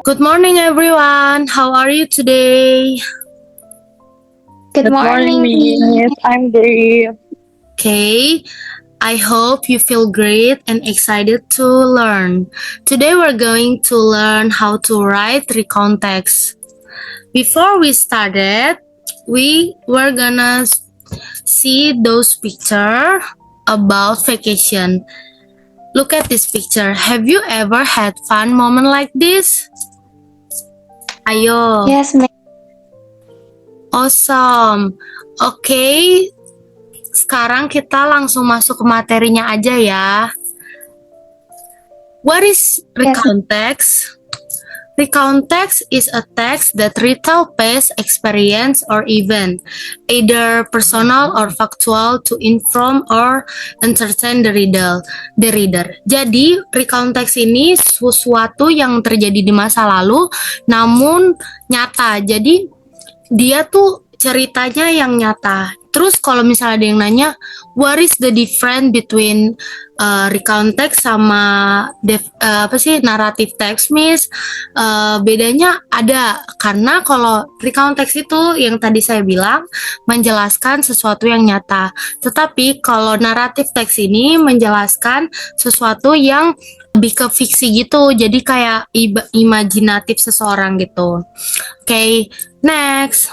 Good morning, everyone. How are you today? Good morning, Miss. I'm great. Okay, I hope you feel great and excited to learn. Today, we're going to learn how to write recount text. Before we started, we were gonna see those picture about vacation. Look at this picture. Have you ever had fun moment like this? Ayo. Yes, Miss. Awesome. Oke, sekarang kita langsung masuk ke materinya aja ya. What is recount text? Recount text is a text that retell past experience or event, either personal or factual, to inform or entertain the reader. Jadi, recount text ini sesuatu yang terjadi di masa lalu, namun nyata. Jadi, dia tuh ceritanya yang nyata. Terus kalau misalnya ada yang nanya, what is the difference between recount text sama narrative text, Miss? Bedanya ada, karena kalau recount text itu yang tadi saya bilang menjelaskan sesuatu yang nyata. Tetapi kalau narrative text ini menjelaskan sesuatu yang lebih ke fiksi gitu, jadi kayak imajinatif seseorang gitu. Okay, next.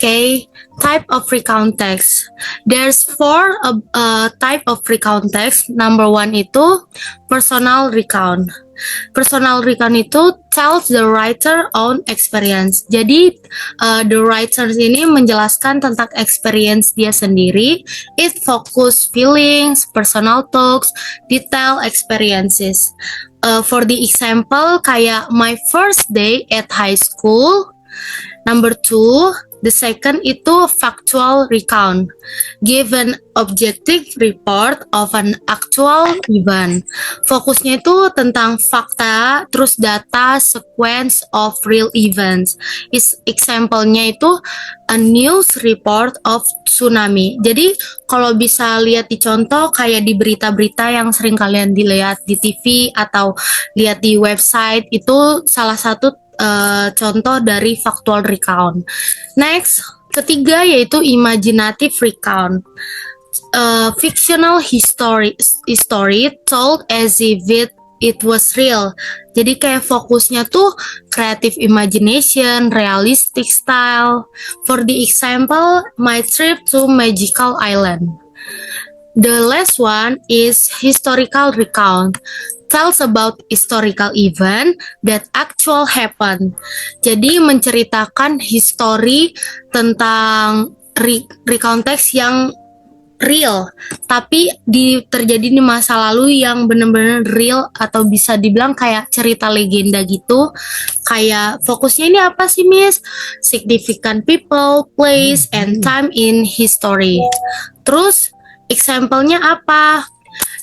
Okay, type of recount text. There's four type of recount text. Number one itu personal recount. Personal recount itu tells the writer own experience. Jadi the writer ini menjelaskan tentang experience dia sendiri. It focus feelings, personal talks, detail experiences. For the example, kayak my first day at high school. Number two, the second itu factual recount. Give an objective report of an actual event. Fokusnya itu tentang fakta, terus data, sequence of real events. Example-nya itu a news report of tsunami. Jadi kalau bisa lihat di contoh kayak di berita-berita yang sering kalian dilihat di TV atau lihat di website, itu salah satu contoh dari factual recount. Next, ketiga yaitu imaginative recount. Fictional history told as if it was real. Jadi kayak fokusnya tuh creative imagination, realistic style. For the example, my trip to Magical Island. The last one is historical recount. Tells about historical event that actual happen. Jadi menceritakan history tentang recount text yang real, tapi terjadi di masa lalu yang benar-benar real, atau bisa dibilang kayak cerita legenda gitu. Kayak fokusnya ini apa sih, Miss? Significant people, place, and time in history. Terus example-nya apa?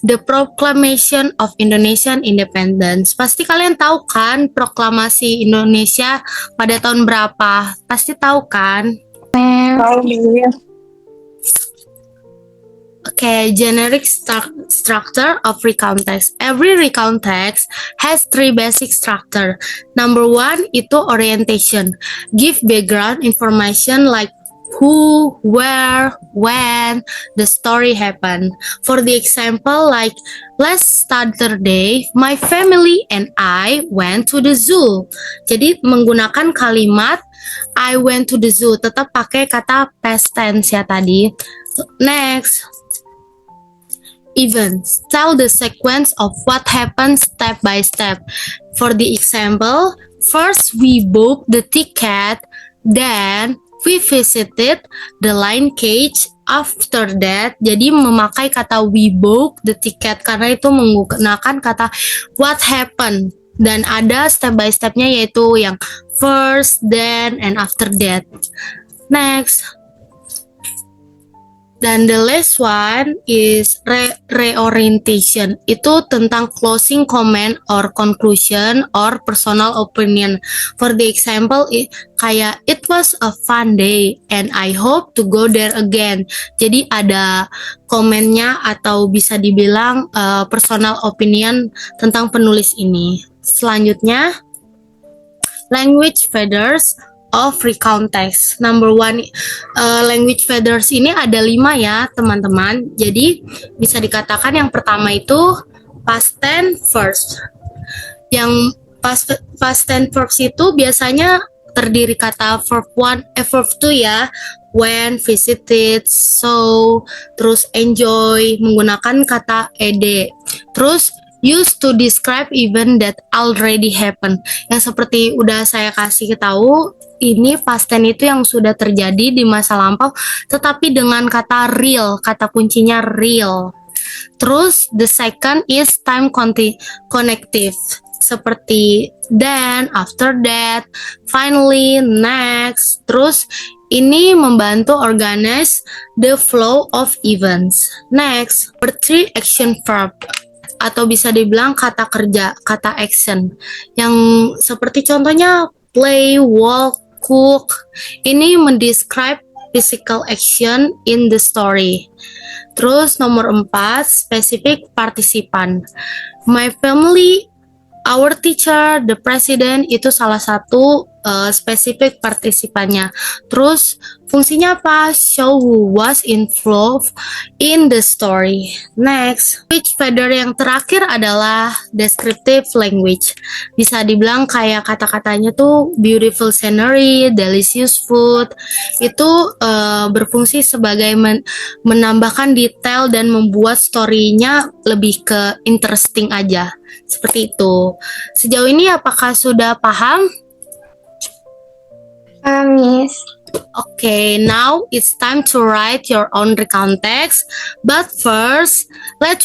The Proclamation of Indonesian Independence. Pasti kalian tahu kan proklamasi Indonesia pada tahun berapa? Pasti tahu kan? Tahu, Miss. Okay, generic structure of recount text. Every recount text has three basic structure. Number one itu orientation. Give background information like who, where, when the story happened. For the example, like last Saturday, my family and I went to the zoo. Jadi menggunakan kalimat I went to the zoo, tetap pakai kata past tense ya tadi. Next, events. Tell the sequence of what happens step by step. For the example, first we booked the ticket, then we visited the lion cage. After that, jadi memakai kata we book the ticket karena itu menggunakan kata what happened, dan ada step by stepnya yaitu yang first, then, and after that. Next. Dan the last one is reorientation. Itu tentang closing comment or conclusion or personal opinion. For the example, kayak it was a fun day and I hope to go there again. Jadi ada komennya atau bisa dibilang personal opinion tentang penulis ini. Selanjutnya, language feathers of recount text. Number one, language feathers ini ada 5 ya teman-teman. Jadi bisa dikatakan yang pertama itu past tense first. Yang past tense verbs itu biasanya terdiri kata verb 1, verb 2 ya. When, visited, so, terus enjoy, menggunakan kata ed. Terus used to describe event that already happened. Yang seperti udah saya kasih tahu, ini past tense itu yang sudah terjadi di masa lampau, tetapi dengan kata real, kata kuncinya real. Terus the second is time connective, seperti then, after that, finally, next. Terus ini membantu organize the flow of events. Next, three action verb atau bisa dibilang kata kerja, kata action. Yang seperti contohnya play, walk, cook. Ini mendescribe physical action in the story. Terus nomor 4, specific participant. My family, our teacher, the president, itu salah satu spesifik partisipannya. Terus fungsinya apa? Show who was involved in the story. Next, language feather yang terakhir adalah descriptive language. Bisa dibilang kayak kata-katanya tuh beautiful scenery, delicious food. Itu berfungsi sebagai menambahkan detail dan membuat story-nya lebih ke interesting aja. Seperti itu. Sejauh ini apakah sudah paham? Miss. Okay, now it's time to write your own recount text. But first, let's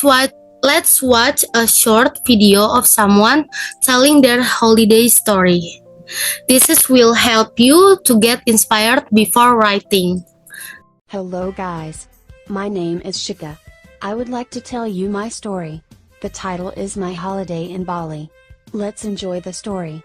watch a short video of someone telling their holiday story. Will help you to get inspired before writing. Hello guys. My name is Shika. I would like to tell you my story. The title is My Holiday in Bali. Let's enjoy the story.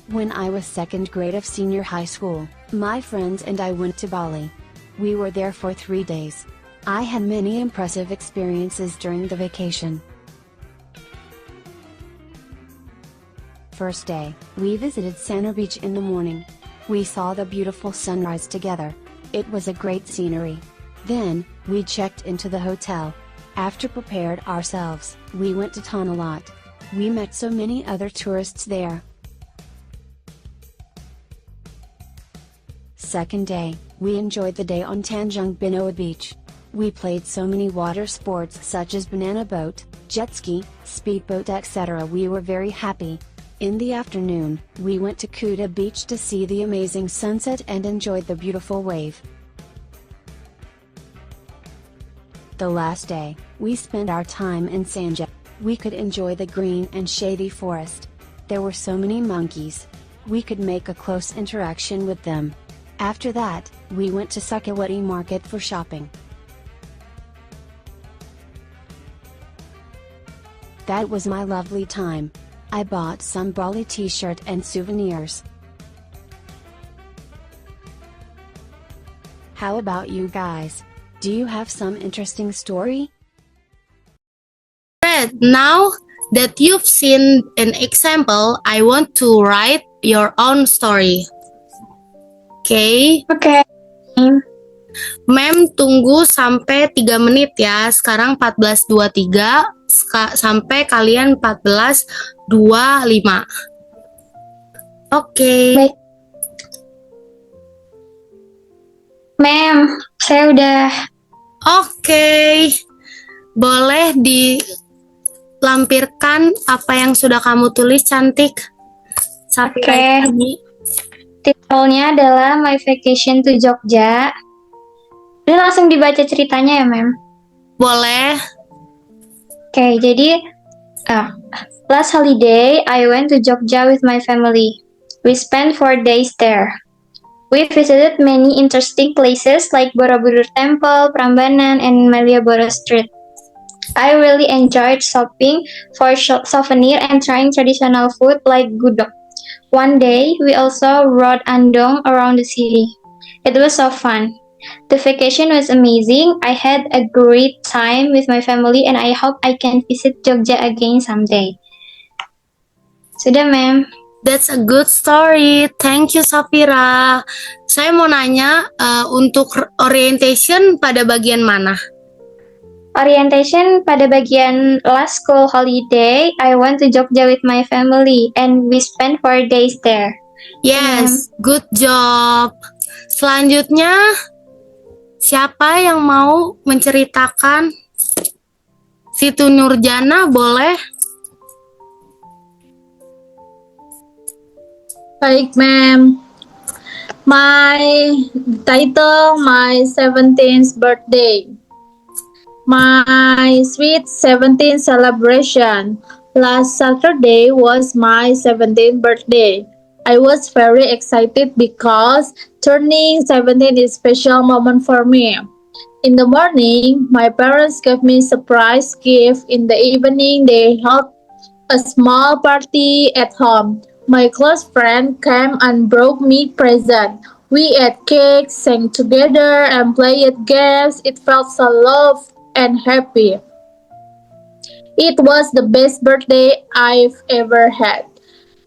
When I was second grade of senior high school, my friends and I went to Bali. We were there for 3 days. I had many impressive experiences during the vacation. First day, we visited Sanur Beach in the morning. We saw the beautiful sunrise together. It was a great scenery. Then, we checked into the hotel. After prepared ourselves, we went to Tanalot. We met so many other tourists there. Second day, we enjoyed the day on Tanjung Binoa Beach. We played so many water sports such as banana boat, jet ski, speedboat etc. We were very happy. In the afternoon, we went to Kuta Beach to see the amazing sunset and enjoyed the beautiful wave. The last day, we spent our time in Sanja. We could enjoy the green and shady forest. There were so many monkeys. We could make a close interaction with them. After that, we went to Sukawati market for shopping. That was my lovely time. I bought some Bali t-shirt and souvenirs. How about you guys? Do you have some interesting story? Right, now that you've seen an example, I want to write your own story. Oke. Oke. Mem tunggu sampai 3 menit ya. Sekarang 14.23 sampai kalian 14.25. Oke. Baik. Ma'am, saya udah. Oke. Boleh dilampirkan apa yang sudah kamu tulis, cantik? Sampai ini. Titelnya adalah My Vacation to Jogja. Ini langsung dibaca ceritanya ya, Ma'am? Boleh. Oke, jadi last holiday, I went to Jogja with my family. We spent 4 days there. We visited many interesting places like Borobudur Temple, Prambanan, and Malioboro Street. I really enjoyed shopping for souvenir and trying traditional food like gudok. One day, we also rode andong around the city. It was so fun. The vacation was amazing. I had a great time with my family and I hope I can visit Jogja again someday. Sudah, ma'am. That's a good story. Thank you, Safira. Saya mau nanya, untuk orientation pada bagian mana? Orientation pada bagian last school holiday, I went to Jogja with my family and we spent 4 days there. Yes, good job. Selanjutnya, siapa yang mau menceritakan? Siti Nurjana, boleh? Baik, ma'am. My title, my 17th birthday. My sweet 17th celebration. Last Saturday was my 17th birthday. I was very excited because turning 17 is a special moment for me. In the morning, my parents gave me a surprise gift. In the evening, they held a small party at home. My close friend came and brought me present. We ate cake, sang together, and played games. It felt so loved and happy. It was the best birthday I've ever had.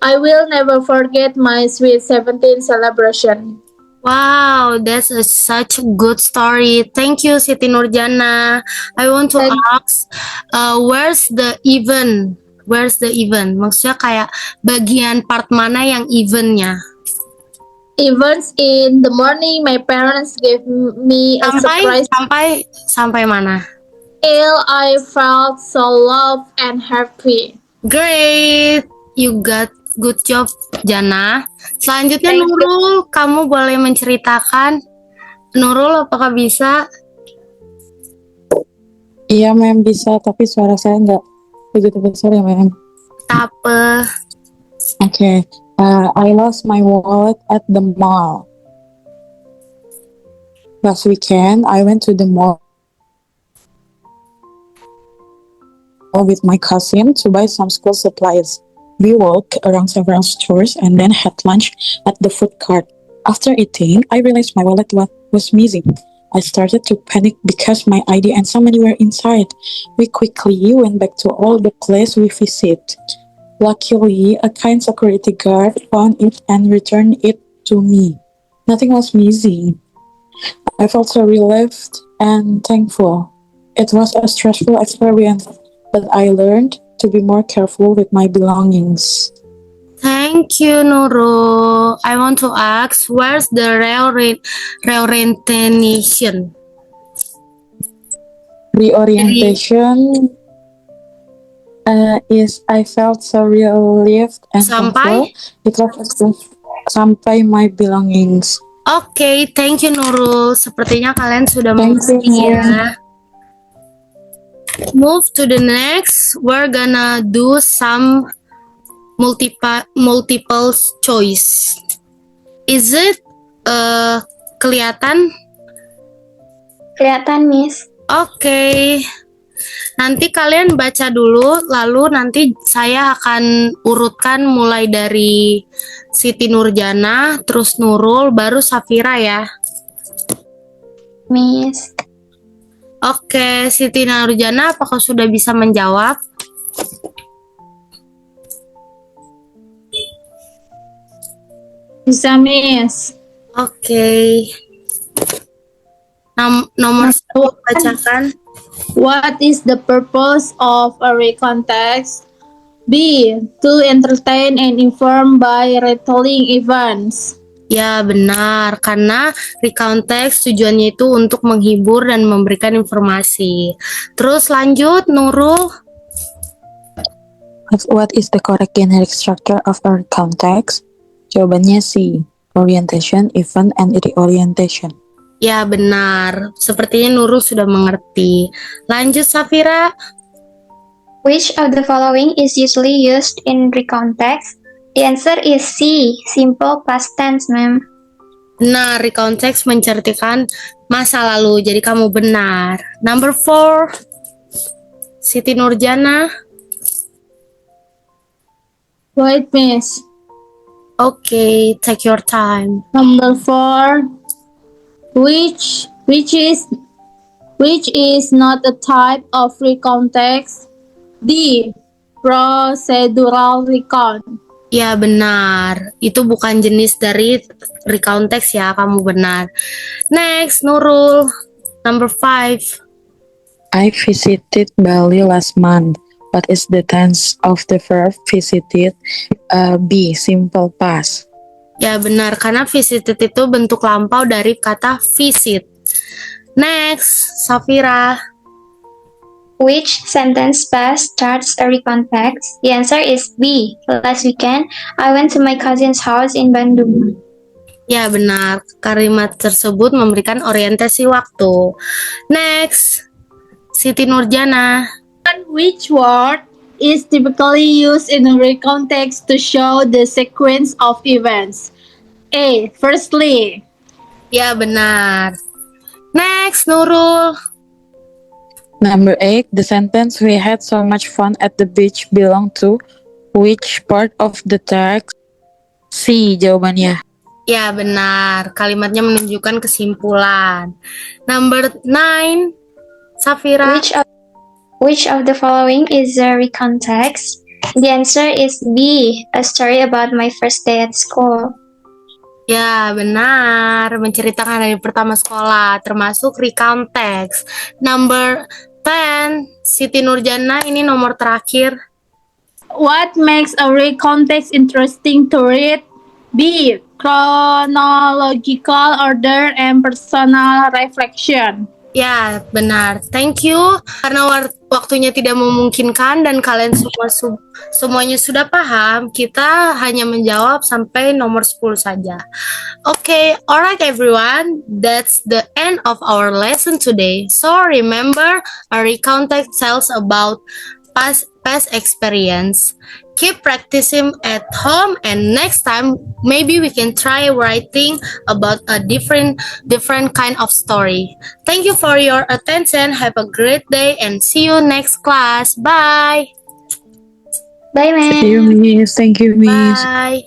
I will never forget my sweet 17th celebration. Wow, that's such a good story. Thank you, Siti Nurjana. I want to ask, where's the event? Where's the event? Maksudnya kayak bagian part mana yang eventnya? Events in the morning, my parents gave me a surprise. Sampai mana? Till I felt so loved and happy. Great, you got good job, Jana. Selanjutnya Thank you. Nurul, kamu boleh menceritakan. Nurul, apakah bisa? Iya, ma'am, bisa, tapi suara saya nggak begitu besar ya, ma'am. Apa? Okay. I lost my wallet at the mall. Last weekend, I went to the mall with my cousin to buy some school supplies. We walked around several stores and then had lunch at the food court. After eating, I realized my wallet was missing. I started to panic because my ID and some money were inside. We quickly went back to all the places we visited. Luckily, a kind security guard found it and returned it to me. Nothing was missing. I felt so relieved and thankful. It was a stressful experience, but I learned to be more careful with my belongings. Thank you, Nurul. I want to ask, where's the reorientation? Reorientation is I felt so relieved and Sampai? thankful. It was sampai my belongings. Okay, thank you, Nurul. Sepertinya kalian sudah Thank mengerti you. ya. Move to the next. We're gonna do some multiple choice. Is it kelihatan? Kelihatan, Miss. Oke. Nanti kalian baca dulu, lalu nanti saya akan urutkan mulai dari Siti Nurjana, terus Nurul, baru Safira ya. Miss. Oke, Siti Nurjana, apakah sudah bisa menjawab? Bisa, Miss. Oke. Nomor satu bacakan. What is the purpose of a recontext? B. To entertain and inform by retelling events. Ya, benar. Karena recount text tujuannya itu untuk menghibur dan memberikan informasi. Terus lanjut, Nurul. What is the correct generic structure of a recount text? Jawabannya C. Orientation, event, and reorientation. Ya, benar. Sepertinya Nurul sudah mengerti. Lanjut, Safira. Which of the following is usually used in recount text? The answer is C. Simple past tense, ma'am. Nah, recount text menceritakan masa lalu, jadi kamu benar. Number 4. Siti Nurjana. Wait, miss. Okay, take your time. Number 4. Which is not a type of recount text? D. Procedural recount. Ya benar, itu bukan jenis dari recount text ya, kamu benar. Next, Nurul. Number 5. I visited Bali last month. What is the tense of the verb visited? B. Simple past. Ya benar, karena visited itu bentuk lampau dari kata visit. Next, Safira. Which sentence past starts a recount text? The answer is B. Last weekend, I went to my cousin's house in Bandung. Ya benar, kalimat tersebut memberikan orientasi waktu. Next, Siti Nurjana. Which word is typically used in a recount text to show the sequence of events? A. Firstly. Ya benar. Next, Nurul. Number 8. The sentence "we had so much fun at the beach" belong to which part of the text? C. Jawabannya. Ya benar, kalimatnya menunjukkan kesimpulan. Number 9, Safira. Which of the following is a recount text? The answer is B. A story about my first day at school. Ya benar, menceritakan hari pertama sekolah, termasuk recount text. Number 10, Siti Nurjana, ini nomor terakhir. What makes a recount text interesting to read? B. Chronological order and personal reflection. Ya, benar. Thank you. Karena waktunya tidak memungkinkan dan kalian semuanya sudah paham, kita hanya menjawab sampai nomor 10 saja. Okay, alright everyone. That's the end of our lesson today. So remember, a recount text tells about past experience. Keep practicing at home, and next time maybe we can try writing about a different kind of story. Thank you for your attention. Have a great day and see you next class. Bye. Bye, ma'am. Thank you, miss. Thank you, miss. Bye.